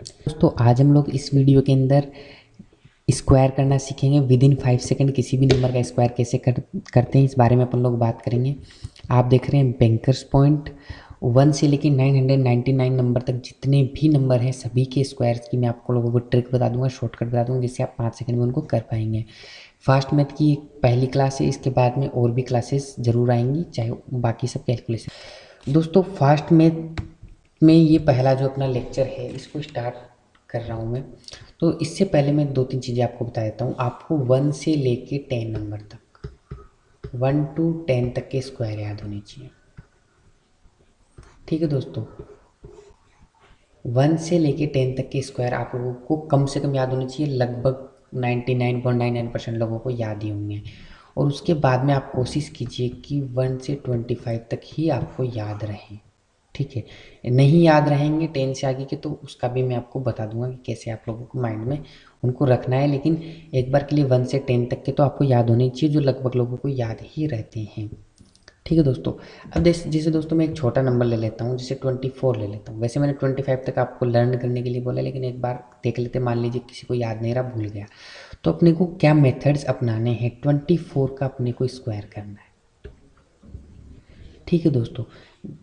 दोस्तों आज हम लोग इस वीडियो के अंदर स्क्वायर करना सीखेंगे। विद इन 5 सेकंड किसी भी नंबर का स्क्वायर कैसे करते हैं इस बारे में अपन लोग बात करेंगे। आप देख रहे हैं बैंकर्स पॉइंट। 1 से लेकर 999 नंबर तक जितने भी नंबर हैं सभी के स्क्वायर्स की मैं आपको लोगों को ट्रिक बता दूंगा, शॉर्टकट बता दूंगा, जिससे आप 5 सेकंड में उनको कर पाएंगे। फास्ट मैथ की पहली क्लास है, इसके बाद में और भी क्लासेस ज़रूर आएंगी, चाहे बाकी सब कैलकुलेशन। दोस्तों फास्ट मैथ में ये पहला जो अपना लेक्चर है इसको स्टार्ट कर रहा हूँ मैं। तो इससे पहले मैं 2-3 चीज़ें आपको बता देता हूँ। आपको 1 से लेके 10 नंबर तक, 1 to 10 तक के स्क्वायर याद होने चाहिए। ठीक है दोस्तों, 1 से लेके 10 तक के स्क्वायर आप लोगों को कम से कम याद होने चाहिए। लगभग 99.99% लोगों को याद ही होंगे। और उसके बाद में आप कोशिश कीजिए कि 1 से 25 तक ही आपको याद रहे। ठीक है, नहीं याद रहेंगे 10 से आगे के तो उसका भी मैं आपको बता दूंगा कि कैसे आप लोगों को माइंड में उनको रखना है। लेकिन एक बार के लिए 1 से 10 तक के तो आपको याद होने चाहिए, जो लगभग लोगों को याद ही रहते हैं। ठीक है दोस्तों, अब जैसे दोस्तों मैं एक छोटा नंबर ले लेता हूँ, जैसे 24 ले लेता हूँ। वैसे मैंने 25 तक आपको लर्न करने के लिए बोला, लेकिन एक बार देख लेते, मान लीजिए किसी को याद नहीं रहा, भूल गया, तो अपने को क्या मेथड्स अपनाने हैं। 24 का अपने को स्क्वायर करना है। ठीक है दोस्तों,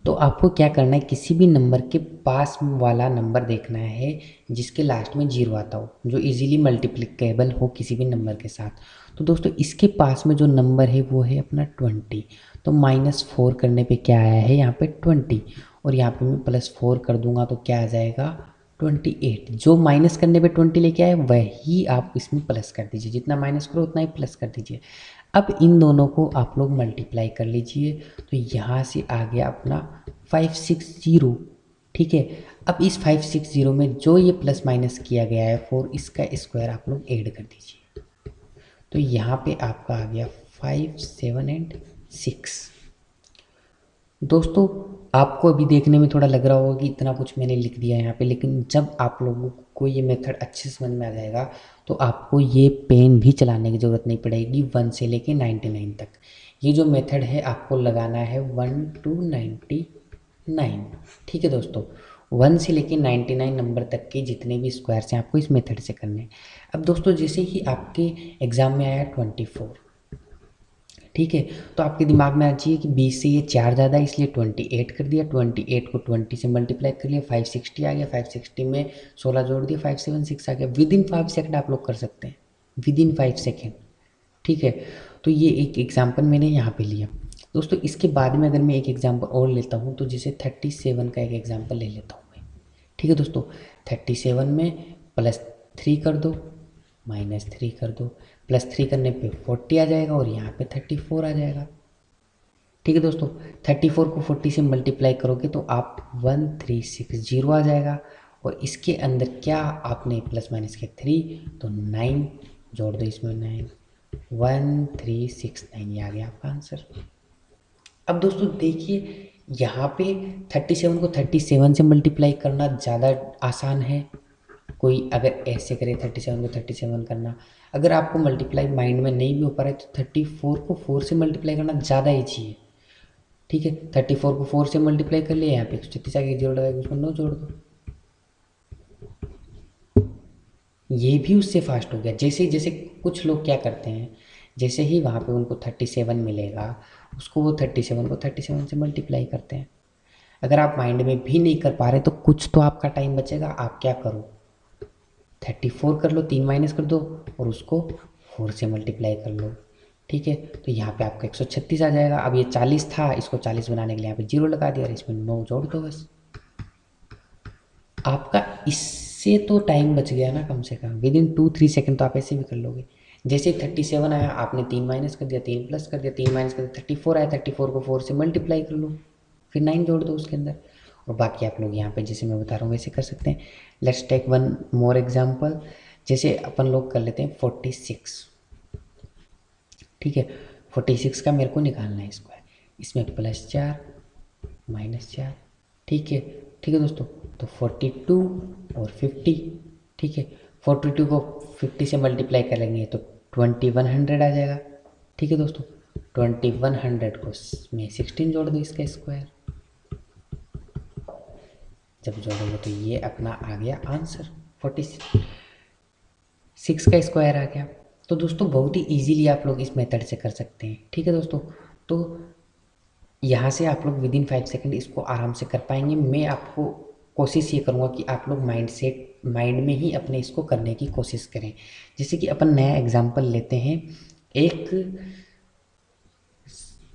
तो आपको क्या करना है, किसी भी नंबर के पास वाला नंबर देखना है जिसके लास्ट में 0 आता हो, जो इजीली मल्टीप्लिकेबल हो किसी भी नंबर के साथ। तो दोस्तों इसके पास में जो नंबर है वो है अपना 20। तो -4 करने पे क्या आया है यहाँ पे 20, और यहाँ पे मैं +4 कर दूंगा तो क्या आ जाएगा 28। जो माइनस करने पे 20 लेके आए वही आप इसमें प्लस कर दीजिए, जितना माइनस करो उतना ही प्लस कर दीजिए। अब इन दोनों को आप लोग मल्टीप्लाई कर लीजिए, तो यहाँ से आ गया अपना 560। ठीक है, अब इस 560 में जो ये प्लस माइनस किया गया है 4, इसका स्क्वायर आप लोग ऐड कर दीजिए। तो यहाँ पे आपका आ गया 5, 7 एंड 6। दोस्तों आपको अभी देखने में थोड़ा लग रहा होगा कि इतना कुछ मैंने लिख दिया यहाँ पे, लेकिन जब आप लोगों को ये मेथड अच्छे से समझ में आ जाएगा तो आपको ये पेन भी चलाने की ज़रूरत नहीं पड़ेगी 1 से लेके 99 तक। ये जो मेथड है आपको लगाना है 1 to 99। ठीक है दोस्तों, 1 से लेके 99 नंबर तक के जितने भी स्क्वायर्स हैं आपको इस मेथड से करने हैं। अब दोस्तों जैसे ही आपके एग्ज़ाम में आया 24, ठीक है, तो आपके दिमाग में आना चाहिए कि 20 से ये 4 ज़्यादा है, इसलिए 28 कर दिया। 28 को 20 से मल्टीप्लाई कर लिया, 560 आ गया। 560 में 16 जोड़ दिया, 576 आ गया। विद इन 5 सेकंड आप लोग कर सकते हैं, विद इन 5 सेकंड। ठीक है, तो ये एक एग्जाम्पल मैंने यहाँ पे लिया। दोस्तों इसके बाद में अगर मैं एक एग्जाम्पल और लेता हूँ, तो जैसे 37 का एक एग्जाम्पल ले लेता हूँ मैं। ठीक है दोस्तों, 37 में +3 कर दो, -3 कर दो, +3 करने पे 40 आ जाएगा, और यहाँ पे 34 आ जाएगा। ठीक है दोस्तों, 34 को 40 से मल्टीप्लाई करोगे तो आप 1360 आ जाएगा। और इसके अंदर क्या आपने प्लस माइनस किया 3, तो 9 जोड़ दो इसमें, 9, 1369, ये आ गया आपका आंसर। अब दोस्तों देखिए यहाँ पे 37 को 37 से मल्टीप्लाई करना ज़्यादा आसान है। कोई अगर ऐसे करे 37 को 37 करना, अगर आपको मल्टीप्लाई माइंड में नहीं भी हो पा रहा है तो 34 को 4 से मल्टीप्लाई करना ज़्यादा ईजी है। ठीक है, 34 को 4 से मल्टीप्लाई कर लिया, यहाँ पे 136 आगे 0 लगाएगा, उसमें 9 जोड़ दो, ये भी उससे फास्ट हो गया। जैसे जैसे कुछ लोग क्या करते हैं, जैसे ही वहाँ पे उनको 37 मिलेगा, उसको वो 37 को 37 से मल्टीप्लाई करते हैं। अगर आप माइंड में भी नहीं कर पा रहे तो कुछ तो आपका टाइम बचेगा, आप क्या करो 34 कर लो, 3 माइनस कर दो, और उसको 4 से मल्टीप्लाई कर लो। ठीक है, तो यहाँ पे आपका 136 आ जाएगा। अब ये 40 था, इसको 40 बनाने के लिए यहाँ पे 0 लगा दिया और इसमें 9 जोड़ दो बस। आपका इससे तो टाइम बच गया ना, कम से कम विद इन 2-3 सेकंड तो आप ऐसे भी कर लोगे। जैसे 37 आया, आपने 3 माइनस कर दिया, 3 प्लस कर दिया, 3 माइनस कर दिया, 34 आया, 34 को 4 से मल्टीप्लाई कर लो, फिर 9 जोड़ दो उसके अंदर। और बाकी आप लोग यहाँ पे जैसे मैं बता रहा हूँ वैसे कर सकते हैं। Let's take one more example. जैसे अपन लोग कर लेते हैं 46। ठीक है, 46 का मेरे को निकालना है स्क्वायर, इसमें +4 -4। ठीक है, ठीक है दोस्तों, तो 42 और 50। ठीक है, 42 को 50 से मल्टीप्लाई करेंगे तो 2100 आ जाएगा। ठीक है दोस्तों, 2100 को में 16 जोड़ दो, इसका स्क्वायर जब जोड़ोगे तो ये अपना आ गया आंसर 46 का स्क्वायर आ गया। तो दोस्तों बहुत ही इजीली आप लोग इस मेथड से कर सकते हैं। ठीक है दोस्तों, तो यहाँ से आप लोग विदिन 5 सेकंड इसको आराम से कर पाएंगे। मैं आपको कोशिश ये करूँगा कि आप लोग माइंड में ही अपने इसको करने की कोशिश करें। जैसे कि अपन नया एग्जांपल लेते हैं, एक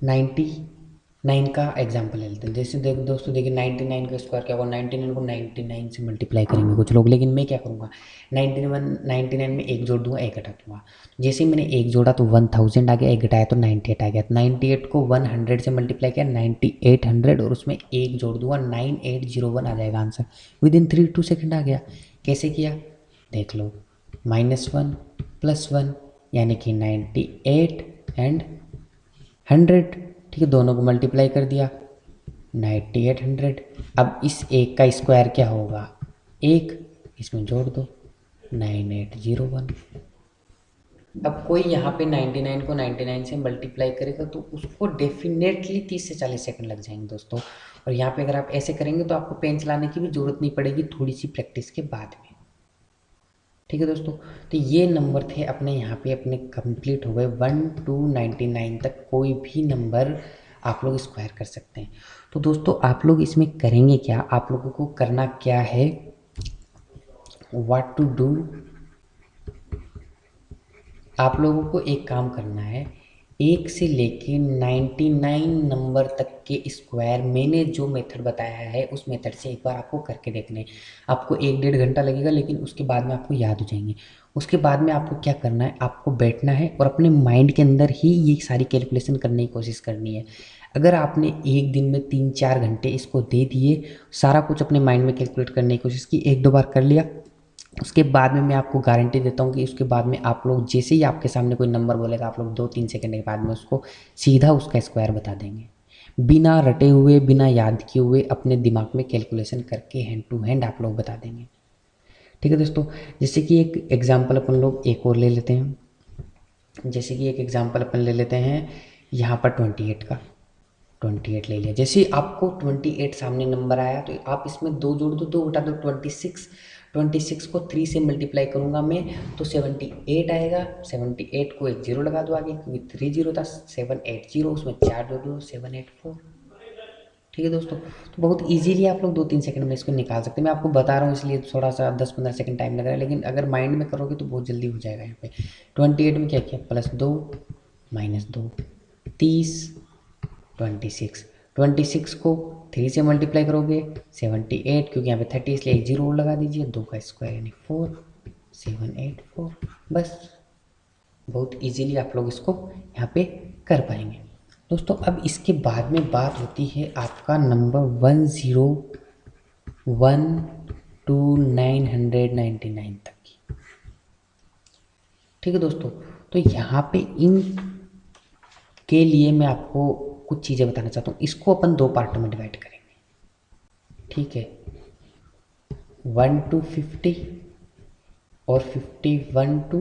99 का एग्जांपल ले लेते हैं। जैसे दोस्तों देखिए 99 का स्क्वायर क्या होगा, 99 को 99 से मल्टीप्लाई करेंगे कुछ लोग, लेकिन मैं क्या करूँगा 99 में एक जोड़ दूंगा, एक घटा दूंगा। जैसे ही मैंने एक जोड़ा तो 1000 आ गया, एक घटाया तो 98 आ गया। 98 को 100 से मल्टीप्लाई किया 9800, और उसमें एक जोड़ दूंगा 9801 आ जाएगा आंसर। विदिन 3-2 सेकेंड आ गया। कैसे किया देख लो, -1 +1 यानी कि 98 एंड 100। ठीक है, दोनों को मल्टीप्लाई कर दिया 9800। अब इस एक का स्क्वायर क्या होगा, एक, इसमें जोड़ दो 9801। अब कोई यहाँ पे 99 को 99 से मल्टीप्लाई करेगा तो उसको डेफिनेटली 30 से 40 सेकंड लग जाएंगे दोस्तों। और यहाँ पे अगर आप ऐसे करेंगे तो आपको पेन चलाने की भी ज़रूरत नहीं पड़ेगी थोड़ी सी प्रैक्टिस के बाद में। ठीक है दोस्तों, तो ये नंबर थे अपने यहाँ पे अपने कंप्लीट हो गए 1 to 99 तक। कोई भी नंबर आप लोग स्क्वायर कर सकते हैं। तो दोस्तों आप लोग इसमें करेंगे क्या, आप लोगों को करना क्या है, व्हाट टू डू, आप लोगों को एक काम करना है, 1 से लेके 99 नंबर तक के स्क्वायर मैंने जो मेथड बताया है उस मेथड से एक बार आपको करके देखना है। आपको 1-1.5 घंटा लगेगा, लेकिन उसके बाद में आपको याद हो जाएंगे। उसके बाद में आपको क्या करना है, आपको बैठना है और अपने माइंड के अंदर ही ये सारी कैलकुलेशन करने की कोशिश करनी है। अगर आपने एक दिन में 3-4 घंटे इसको दे दिए, सारा कुछ अपने माइंड में कैलकुलेट करने की कोशिश की, 1-2 बार कर लिया, उसके बाद में मैं आपको गारंटी देता हूँ कि उसके बाद में आप लोग जैसे ही आपके सामने कोई नंबर बोलेगा, आप लोग 2-3 सेकंड के बाद में उसको सीधा उसका स्क्वायर बता देंगे, बिना रटे हुए, बिना याद किए हुए, अपने दिमाग में कैलकुलेशन करके हैंड टू हैंड आप लोग बता देंगे। ठीक है दोस्तों, जैसे कि एक एग्जाम्पल अपन लोग एक और ले लेते हैं। जैसे कि एक एग्जाम्पल अपन ले लेते हैं यहाँ पर 28 का, 28 ले लिया। जैसे आपको 28 सामने नंबर आया तो आप इसमें 2 जोड़ दो, 2 घटा दो 26। 26 को 3 से मल्टीप्लाई करूँगा मैं तो 78 आएगा। 78 को एक जीरो लगा दो आगे, क्योंकि 3 जीरो था, 780, उसमें 4 जोड़ दो 784। ठीक है दोस्तों, तो बहुत इजीली आप लोग 2-3 सेकंड में इसको निकाल सकते हैं। मैं आपको बता रहा हूँ इसलिए थोड़ा सा 10-15 सेकंड टाइम लग रहा है, लेकिन अगर माइंड में करोगे तो बहुत जल्दी हो जाएगा। यहाँ पे 28 में क्या किया, +2 -2 30, 26 को 3 से मल्टीप्लाई करोगे 78, क्योंकि यहाँ पे 30 इसलिए एक जीरो और लगा दीजिए, 2 का स्क्वायर यानी 4, 784। बस बहुत इजीली आप लोग इसको यहाँ पे कर पाएंगे दोस्तों। अब इसके बाद में बात होती है आपका नंबर 101 to 999 तक की। ठीक है दोस्तों, तो यहाँ पे इन के लिए मैं आपको कुछ चीज़ें बताना चाहता हूँ। इसको अपन 2 पार्टों में डिवाइड करेंगे। ठीक है, 1 to 50 और 51 to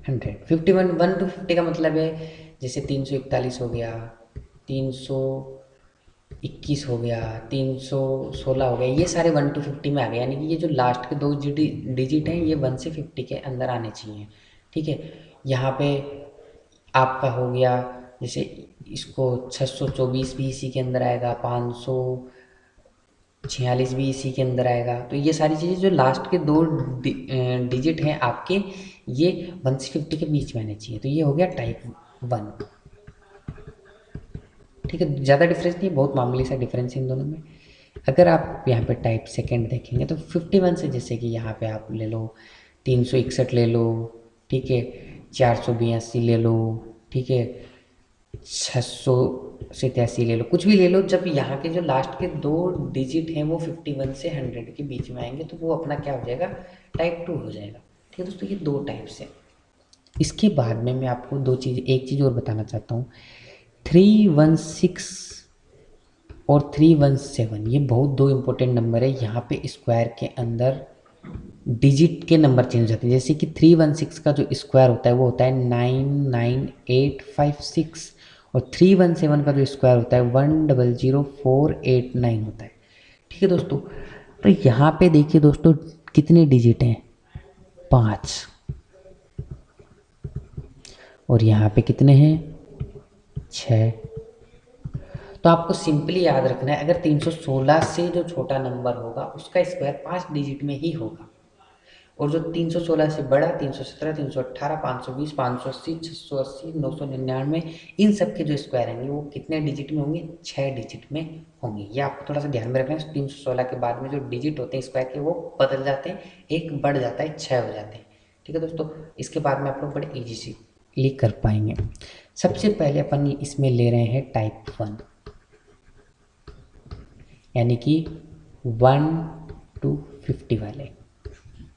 100। 51 1 to 50 का मतलब है जैसे 341 हो गया, 321 हो गया, 316 हो गया, ये सारे 1 to 50 में आ गए। यानी कि ये जो लास्ट के 2 डिजिट हैं ये 1 से 50 के अंदर आने चाहिए। ठीक है, यहाँ पे आपका हो गया, जैसे इसको 624 भी इसी के अंदर आएगा, 546 भी इसी के अंदर आएगा। तो ये सारी चीज़ें जो लास्ट के 2 डिजिट हैं आपके, ये 1 से 50 के बीच में आने चाहिए। तो ये हो गया टाइप 1। ठीक है, ज़्यादा डिफरेंस नहीं, बहुत मामूली सा डिफरेंस है इन दोनों में। अगर आप यहाँ पे टाइप सेकंड देखेंगे तो 51 से, जैसे कि यहाँ पे आप ले लो 361 ले लो, ठीक है, 482 ले लो, ठीक है, 687 ले लो, कुछ भी ले लो। जब यहाँ के जो लास्ट के 2 डिजिट हैं वो 51 से 100 के बीच में आएंगे तो वो अपना क्या हो जाएगा, टाइप 2 हो जाएगा। ठीक है दोस्तों, ये 2 टाइप्स है। इसके बाद में मैं आपको एक चीज़ और बताना चाहता हूँ। 316 और 317 ये बहुत 2 इम्पोर्टेंट नंबर है। यहाँ पे स्क्वायर के अंदर डिजिट के नंबर चेंज हो जाते हैं। जैसे कि 316 का जो स्क्वायर होता है वो होता है 99856, और 317 का जो स्क्वायर होता है 100489 होता है। ठीक है दोस्तों, तो यहाँ पे देखिए दोस्तों कितने डिजिट हैं, 5, और यहाँ पे कितने हैं, 6। तो आपको सिंपली याद रखना है, अगर 316 से जो छोटा नंबर होगा उसका स्क्वायर 5 डिजिट में ही होगा, और जो 316 से बड़ा 317, 318, 520, 580, 680, 999, इन सब के जो स्क्वायर होंगे वो कितने डिजिट में होंगे, 6 डिजिट में होंगे। ये आपको थोड़ा सा ध्यान में रखना है। 316 के बाद में जो डिजिट होते हैं स्क्वायर के वो बदल जाते हैं, एक बढ़ जाता है, 6 हो जाते हैं। ठीक है दोस्तों, इसके बाद में आप लोग बड़े ईजी से लिख कर पाएंगे। सबसे पहले अपन इसमें ले रहे हैं टाइप 1, यानी कि 1 to 50 वाले।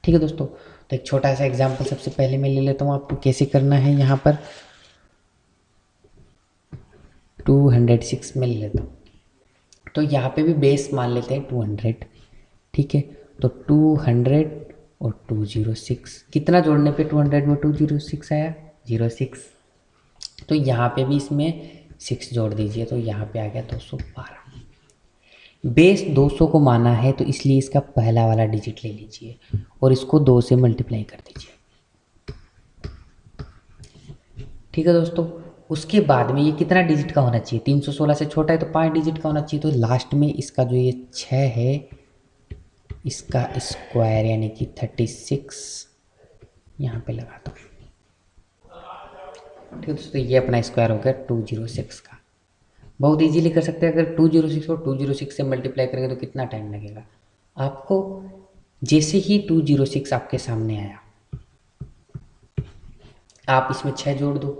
ठीक है दोस्तों, तो एक छोटा सा एग्जांपल सबसे पहले मैं ले लेता हूँ, आपको कैसे करना है। यहाँ पर 206 में ले लेता हूँ, तो यहाँ पे भी बेस मान लेते हैं 200। ठीक है, तो 200 और 206, कितना जोड़ने पे 200 में 206 आया, 06। तो यहाँ पे भी इसमें 6 जोड़ दीजिए, तो यहाँ पे आ गया 212। बेस 200 को माना है, तो इसलिए इसका पहला वाला डिजिट ले लीजिए और इसको 2 से मल्टीप्लाई कर दीजिए। ठीक है दोस्तों, उसके बाद में ये कितना डिजिट का होना चाहिए, 316 से छोटा है तो 5 डिजिट का होना चाहिए। तो लास्ट में इसका जो ये 6 है, इसका स्क्वायर यानी कि 36 यहाँ पे लगाता हूँ। ठीक है दोस्तों, ये अपना स्क्वायर हो गया 206 का। बहुत इजीली कर सकते हैं, अगर 206 को 206 से मल्टीप्लाई करेंगे तो कितना टाइम लगेगा आपको। जैसे ही 206 आपके सामने आया, आप इसमें 6 जोड़ दो।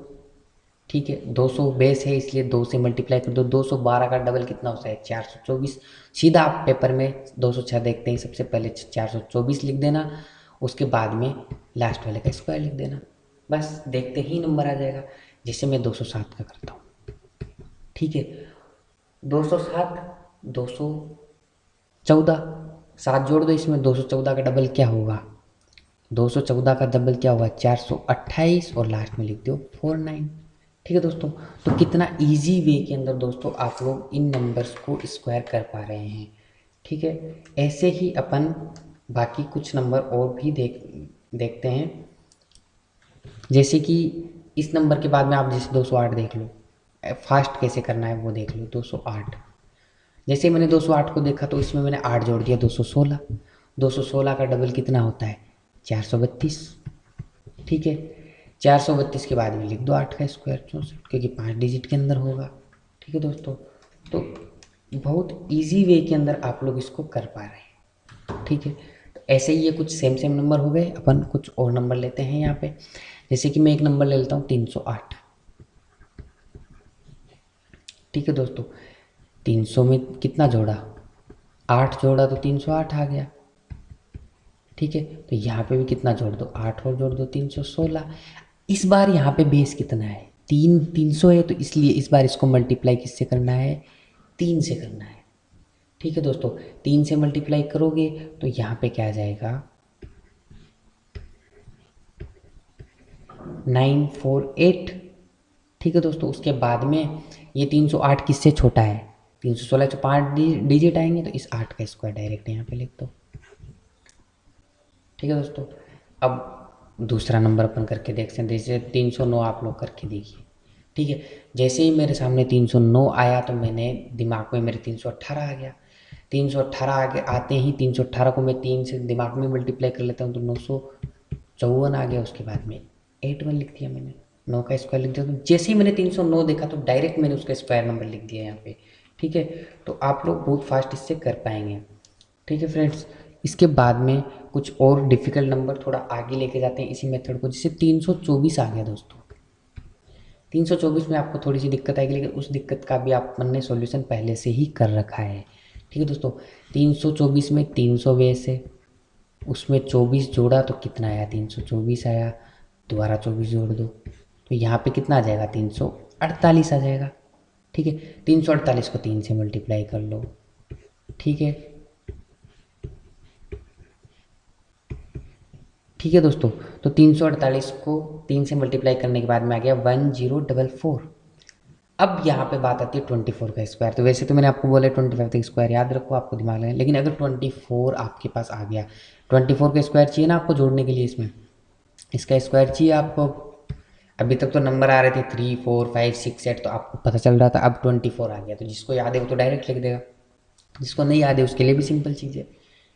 ठीक है, 200 बेस है इसलिए 2 से मल्टीप्लाई कर दो। 212 का डबल कितना होता है, 424। सीधा आप पेपर में 206 देखते हैं, सबसे पहले 424 लिख देना, उसके बाद में लास्ट वाले का स्क्वायर लिख देना, बस देखते ही नंबर आ जाएगा। जैसे मैं 207 का करता हूँ। ठीक है, 207, 214, 7 जोड़ दो इसमें, 214 का डबल क्या होगा, 214 का डबल क्या होगा, 428, और लास्ट में लिख दो 49। ठीक है दोस्तों, तो कितना इजी वे के अंदर दोस्तों आप लोग इन नंबर्स को स्क्वायर कर पा रहे हैं। ठीक है, ऐसे ही अपन बाकी कुछ नंबर और भी देखते हैं। जैसे कि इस नंबर के बाद में आप जैसे 208 देख लो, फास्ट कैसे करना है वो देख लो। 208, जैसे मैंने 208 को देखा तो इसमें मैंने 8 जोड़ दिया, 216। 216 का डबल कितना होता है, 432। ठीक है, 432 के बाद में लिख दो 8 का स्क्वायर, 64, क्योंकि 5 डिजिट के अंदर होगा। ठीक है दोस्तों, तो बहुत इजी वे के अंदर आप लोग इसको कर पा रहे हैं। ठीक है, तो ऐसे ही ये कुछ सेम सेम नंबर हो गए। अपन कुछ और नंबर लेते हैं यहाँ पे, जैसे कि मैं एक नंबर ले लेता हूँ 308। ठीक है दोस्तों, 300 में कितना जोड़ा, 8 जोड़ा तो 308 आ गया। ठीक है, तो यहाँ पे भी कितना जोड़ दो, 8 और जोड़ दो, 316। इस बार यहाँ पे बेस कितना है, 300 है, तो इसलिए इस बार इसको मल्टीप्लाई किससे करना है, 3 से करना है। ठीक है दोस्तों, 3 से मल्टीप्लाई करोगे तो यहाँ पे क्या आ जाएगा, 948। ठीक है दोस्तों, उसके बाद में ये 308 किससे छोटा है, 316 से 5 डिजिट आएंगे, तो इस 8 का स्क्वायर डायरेक्ट यहाँ पे लिख दो। ठीक है दोस्तों, अब दूसरा नंबर अपन करके देखते हैं। जैसे 309 आप लोग करके देखिए। ठीक है, जैसे ही मेरे सामने 309 आया तो मैंने दिमाग में मेरे 318 आ गया। 318 आगे आते ही 318 को मैं 3 से दिमाग में मल्टीप्लाई कर लेता हूँ, तो 954 आ गया। उसके बाद में 81 लिख दिया मैंने, 9 का स्क्वायर लिख दिया। तो जैसे ही मैंने 309 देखा तो डायरेक्ट मैंने उसका स्क्वायर नंबर लिख दिया यहाँ पे। ठीक है, तो आप लोग बहुत फास्ट इससे कर पाएंगे। ठीक है फ्रेंड्स, इसके बाद में कुछ और डिफ़िकल्ट नंबर थोड़ा आगे लेके जाते हैं इसी मेथड को। जैसे 324 आ गया दोस्तों, 324 में आपको थोड़ी सी दिक्कत आएगी, लेकिन उस दिक्कत का भी आपने ने सॉल्यूशन पहले से ही कर रखा है। ठीक है दोस्तों, 324 में 300 बेस है, उसमें 24 जोड़ा तो कितना आया, 324 आया। दोबारा 24 जोड़ दो तो यहाँ पे कितना आ जाएगा, 348 आ जाएगा। ठीक है, 348 को 3 से मल्टीप्लाई कर लो। ठीक है, ठीक है दोस्तों, तो 348 को 3 से मल्टीप्लाई करने के बाद में आ गया 1044। अब यहाँ पे बात आती है 24 का स्क्वायर। तो वैसे तो मैंने आपको बोला 25 का स्क्वायर याद रखो, आपको दिमाग लगाए, लेकिन अगर 24 आपके पास आ गया, 24 का स्क्वायर चाहिए ना आपको जोड़ने के लिए, इसमें इसका स्क्वायर चाहिए आपको। अभी तक तो नंबर आ रहे थे 3 4 5 6 8, तो आपको पता चल रहा था। अब 24 आ गया, तो जिसको याद है वो तो डायरेक्ट लिख देगा, जिसको नहीं याद है उसके लिए भी सिंपल चीज़ है।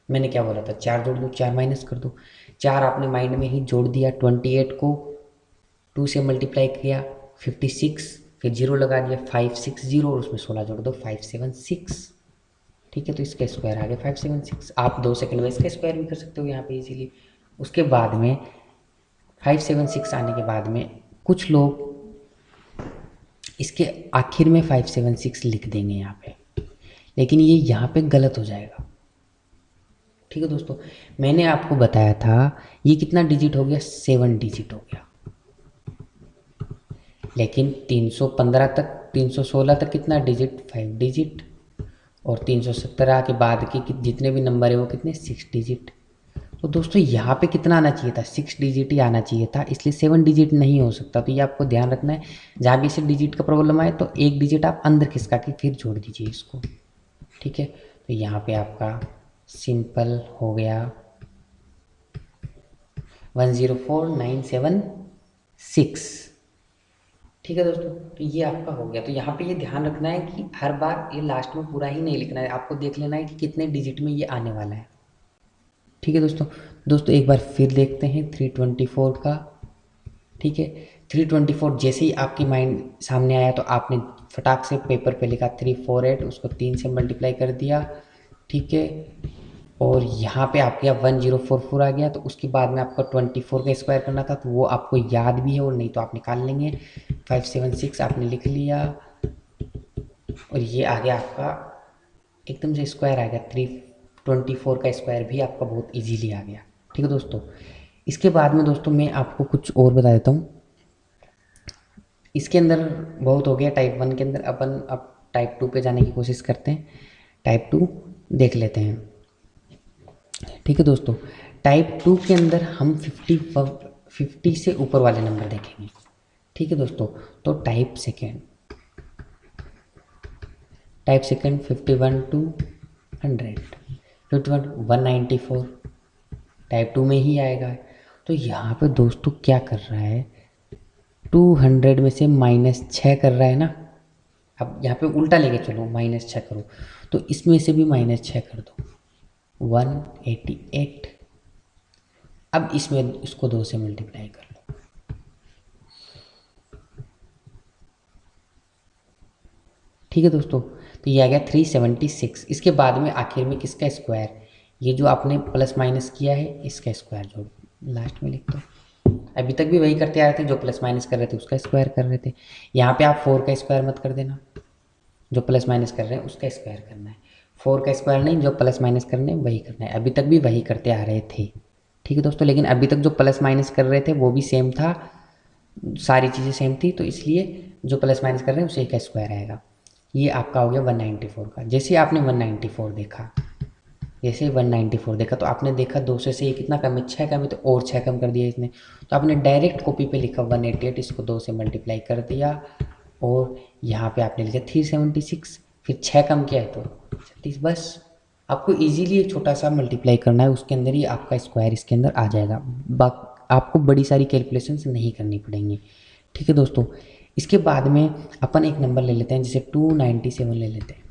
मैंने क्या बोला था, 4 जोड़ दो, 4 माइनस कर दो। 4 आपने माइंड में ही जोड़ दिया, 28 को 2 से मल्टीप्लाई किया 56, फिर जीरो लगा दिया 560, और उसमें 16 जोड़ दो 576। ठीक है, तो इसका स्क्वायर आ गया 576। आप 2 सेकंड में इसका स्क्वायर भी कर सकते हो यहाँ पे इजीली। उसके बाद में 576 आने के बाद में कुछ लोग इसके आखिर में 576 लिख देंगे यहाँ पे, लेकिन ये यहाँ पे गलत हो जाएगा। ठीक है दोस्तों, मैंने आपको बताया था ये कितना डिजिट हो गया, 7 डिजिट हो गया। लेकिन 315 तक, 316 तक कितना डिजिट, 5 डिजिट। और 317 के बाद के जितने भी नंबर है वो कितने, 6 डिजिट। तो दोस्तों यहाँ पे कितना आना चाहिए था, 6 डिजिट ही आना चाहिए था, इसलिए 7 डिजिट नहीं हो सकता। तो ये आपको ध्यान रखना है, जहाँ भी इसे डिजिट का प्रॉब्लम आए तो एक डिजिट आप अंदर खिसका के फिर जोड़ दीजिए इसको। ठीक है, तो यहाँ पे आपका सिंपल हो गया 104976। ठीक है दोस्तों, तो ये आपका हो गया। तो यहाँ पे ये ध्यान रखना है कि हर बार ये लास्ट में पूरा ही नहीं लिखना है, आपको देख लेना है कि कितने डिजिट में ये आने वाला है। ठीक है दोस्तों, एक बार फिर देखते हैं 324 का। ठीक है, 324 जैसे ही आपकी माइंड सामने आया तो आपने फटाक से पेपर पे लिखा 348, उसको 3 से मल्टीप्लाई कर दिया। ठीक है, और यहाँ पे आपके यहाँ 1044 आ गया। तो उसके बाद में आपको 24 का स्क्वायर करना था, तो वो आपको याद भी है, और नहीं तो आप निकाल लेंगे। 576 आपने लिख लिया, और ये आ गया आपका एकदम से स्क्वायर आ गया। 324 का स्क्वायर भी आपका बहुत इजीली आ गया। ठीक है दोस्तों, इसके बाद में दोस्तों मैं आपको कुछ और बता देता हूँ। इसके अंदर बहुत हो गया टाइप 1 के अंदर, अपन अब टाइप 2 पे जाने की कोशिश करते हैं। टाइप 2 देख लेते हैं। ठीक है दोस्तों, टाइप 2 के अंदर हम 50 से ऊपर वाले नंबर देखेंगे। ठीक है दोस्तों, तो टाइप सेकेंड 51 to 100, 51 194 टाइप 2 में ही आएगा। तो यहाँ पे दोस्तों क्या कर रहा है, 200 में से -6 कर रहा है ना। अब यहाँ पे उल्टा लेके चलो, -6 करो, तो इसमें से भी -6 कर दो 188। अब इसमें इसको 2 से मल्टीप्लाई कर लो। ठीक है दोस्तों, तो ये आ गया 376। इसके बाद में आखिर में किसका स्क्वायर, ये जो आपने प्लस माइनस किया है इसका स्क्वायर जोड़ लास्ट में लिख दो। अभी तक भी वही करते आ रहे थे, जो प्लस माइनस कर रहे थे उसका स्क्वायर कर रहे थे। यहाँ पे आप 4 का स्क्वायर मत कर देना, जो प्लस माइनस कर रहे हैं उसका स्क्वायर करना है। 4 का स्क्वायर नहीं, जो प्लस माइनस करने हैं वही करना है। अभी तक भी वही करते आ रहे थे। ठीक है दोस्तों, लेकिन अभी तक जो प्लस माइनस कर रहे थे वो भी सेम था, सारी चीज़ें सेम थी, तो इसलिए जो प्लस माइनस कर रहे हैं उसी का स्क्वायर आएगा। ये आपका हो गया 194 का। जैसे ही आपने 194 देखा, जैसे ही 194 देखा तो आपने देखा 200 से ये कितना कम है, 6 कम है, तो और 6 कम कर दिया इसने। तो आपने डायरेक्ट कॉपी पे लिखा 188, इसको 2 से मल्टीप्लाई कर दिया, और यहाँ पे आपने लिखा 376, फिर 6 कम किया है तो 36। बस आपको इजीली एक छोटा सा मल्टीप्लाई करना है, उसके अंदर ही आपका स्क्वायर इसके अंदर आ जाएगा। आपको बड़ी सारी कैलकुलेशंस नहीं करनी पड़ेंगी। ठीक है दोस्तों, इसके बाद में अपन एक नंबर ले लेते हैं, जैसे 297 ले लेते हैं।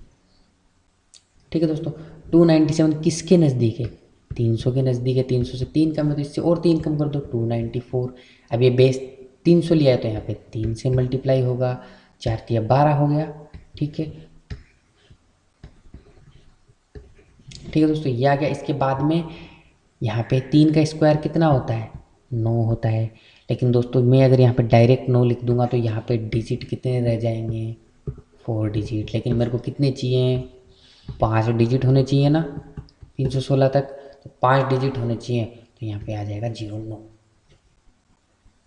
ठीक है दोस्तों, 297 किसके नज़दीक है, 300 के नज़दीक है। 300 से 3 कम है, तो इससे और 3 कम कर दो 294। अब ये बेस 300 लिया है तो यहाँ पे 3 से मल्टीप्लाई होगा, 4 तिया 12 हो गया। ठीक है, ठीक है दोस्तों, ये आ गया। इसके बाद में यहाँ पे 3 का स्क्वायर कितना होता है, 9 होता है। लेकिन दोस्तों मैं अगर यहाँ पे डायरेक्ट 9 लिख दूंगा तो यहाँ पे डिजिट कितने रह जाएंगे, 4 डिजिट। लेकिन मेरे को कितने चाहिए, 5 डिजिट होने चाहिए ना 316 तक, तो 5 डिजिट होने चाहिए। तो यहाँ पे आ जाएगा 09।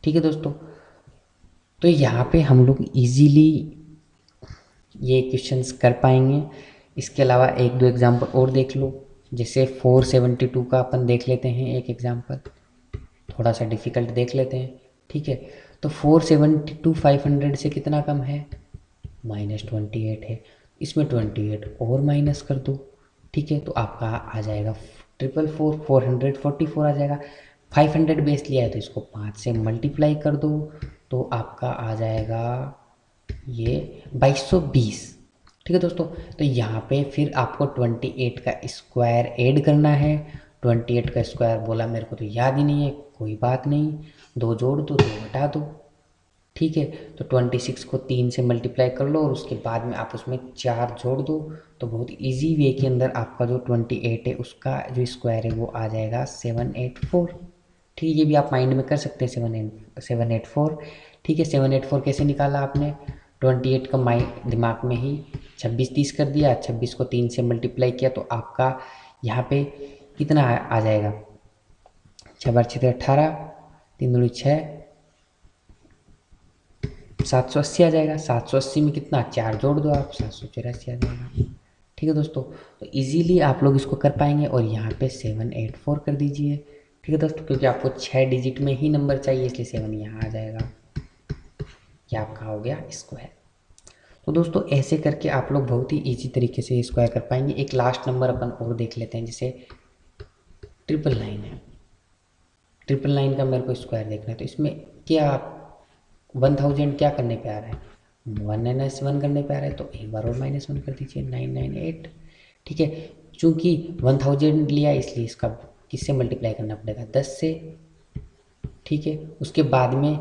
ठीक है दोस्तों, तो यहाँ पे हम लोग इजीली ये क्वेश्चंस कर पाएंगे। इसके अलावा एक दो एग्जाम्पल और देख लो, जैसे 472 का अपन देख लेते हैं एक एग्जाम्पल, थोड़ा सा डिफ़िकल्ट देख लेते हैं। ठीक है, तो 472 500 से कितना कम है, -28 है, इसमें 28 और माइनस कर दो, ठीक है, तो आपका आ जाएगा 444, 444 आ जाएगा। 500 बेस लिया है तो इसको 5 से मल्टीप्लाई कर दो, तो आपका आ जाएगा ये 2220। ठीक है दोस्तों, तो यहाँ पे फिर आपको 28 का स्क्वायर ऐड करना है। 28 का स्क्वायर बोला मेरे को तो याद ही नहीं है, कोई बात नहीं, 2 जोड़ दो, 2 घटा दो, ठीक है। तो 26 को 3 से मल्टीप्लाई कर लो और उसके बाद में आप उसमें 4 जोड़ दो, तो बहुत इजी वे के अंदर आपका जो 28 है उसका जो स्क्वायर है वो आ जाएगा 784। ठीक है, ये भी आप माइंड में कर सकते हैं, 784। ठीक है, 784 कैसे निकाला आपने? 28 का माइंड दिमाग में ही 26 30 कर दिया, 26 को 3 से मल्टीप्लाई किया, तो आपका यहाँ पे कितना आ जाएगा? 6 बार 6 18, 3 दूनी 6, 780 आ जाएगा। 780 में कितना? 4 जोड़ दो आप, 784 आ जाएगा। ठीक है दोस्तों, तो इजीली आप लोग इसको कर पाएंगे। और यहाँ पे 784 कर दीजिए। ठीक है दोस्तों, क्योंकि आपको 6 डिजिट में ही नंबर चाहिए इसलिए 7 यहाँ आ जाएगा। ये आपका हो गया स्क्वायर। तो दोस्तों ऐसे करके आप लोग बहुत ही ईजी तरीके से स्क्वायर कर पाएंगे। एक लास्ट नंबर अपन और देख लेते हैं, जैसे 999 है। 999 का मेरे को स्क्वायर देखना है, तो इसमें क्या 1000 क्या करने पे आ रहा है? 1 करने पे आ रहा है, तो एक बार और -1 कर दीजिए, 998। ठीक है, चूँकि 1000 लिया इसलिए इसका किससे मल्टीप्लाई करना पड़ेगा? 10 से। ठीक है, उसके बाद में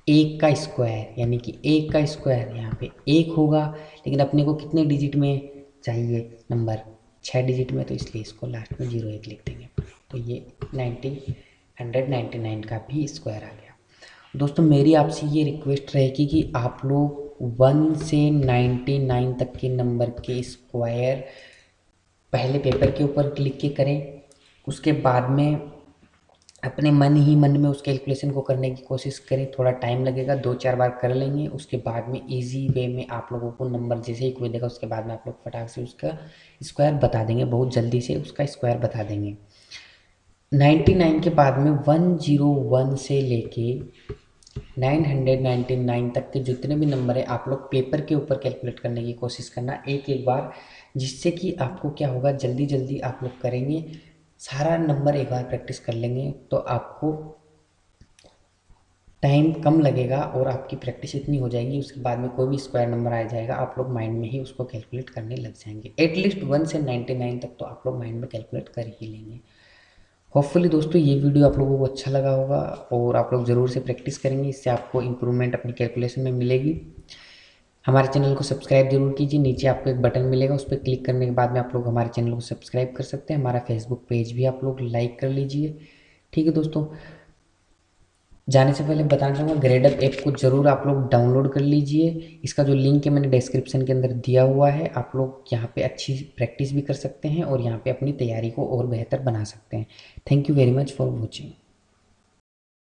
1 का स्क्वायर, यानी कि 1 का स्क्वायर यहाँ पे 1 होगा, लेकिन अपने को कितने डिजिट में चाहिए नंबर? 6 डिजिट में, तो इसलिए इसको लास्ट में 01 लिख देंगे। तो ये 199 का भी स्क्वायर आ गया। दोस्तों मेरी आपसे ये रिक्वेस्ट रहेगी कि आप लोग 1 से 99 तक के नंबर के स्क्वायर पहले पेपर के ऊपर लिख के करें, उसके बाद में अपने मन ही मन में उस कैलकुलेशन को करने की कोशिश करें। थोड़ा टाइम लगेगा, 2-4 बार कर लेंगे, उसके बाद में इजी वे में आप लोगों को नंबर जैसे ही कोई देगा उसके बाद में आप लोग फटाक से उसका स्क्वायर बता देंगे, बहुत जल्दी से उसका स्क्वायर बता देंगे। 99 के बाद में 101 से लेके 999 तक के जितने भी नंबर है आप लोग पेपर के ऊपर कैलकुलेट करने की कोशिश करना एक एक बार, जिससे कि आपको क्या होगा, जल्दी जल्दी आप लोग करेंगे, सारा नंबर एक बार प्रैक्टिस कर लेंगे तो आपको टाइम कम लगेगा और आपकी प्रैक्टिस इतनी हो जाएगी, उसके बाद में कोई भी स्क्वायर नंबर आ जाएगा आप लोग माइंड में ही उसको कैलकुलेट करने लग जाएंगे। एटलीस्ट 1 से 99 तक तो आप लोग माइंड में कैलकुलेट कर ही लेंगे। होपफुली दोस्तों ये वीडियो आप लोगों को अच्छा लगा होगा और आप लोग ज़रूर से प्रैक्टिस करेंगे, इससे आपको इम्प्रूवमेंट अपनी कैलकुलेशन में मिलेगी। हमारे चैनल को सब्सक्राइब जरूर कीजिए, नीचे आपको एक बटन मिलेगा, उस पर क्लिक करने के बाद में आप लोग हमारे चैनल को सब्सक्राइब कर सकते हैं। हमारा फेसबुक पेज भी आप लोग लाइक कर लीजिए। ठीक है दोस्तों, जाने से पहले बताना चाहूँगा, ग्रेडअप ऐप को ज़रूर आप लोग डाउनलोड कर लीजिए। इसका जो लिंक है मैंने डिस्क्रिप्शन के अंदर दिया हुआ है, आप लोग यहाँ पे अच्छी प्रैक्टिस भी कर सकते हैं और यहाँ पे अपनी तैयारी को और बेहतर बना सकते हैं। Thank you very much for watching.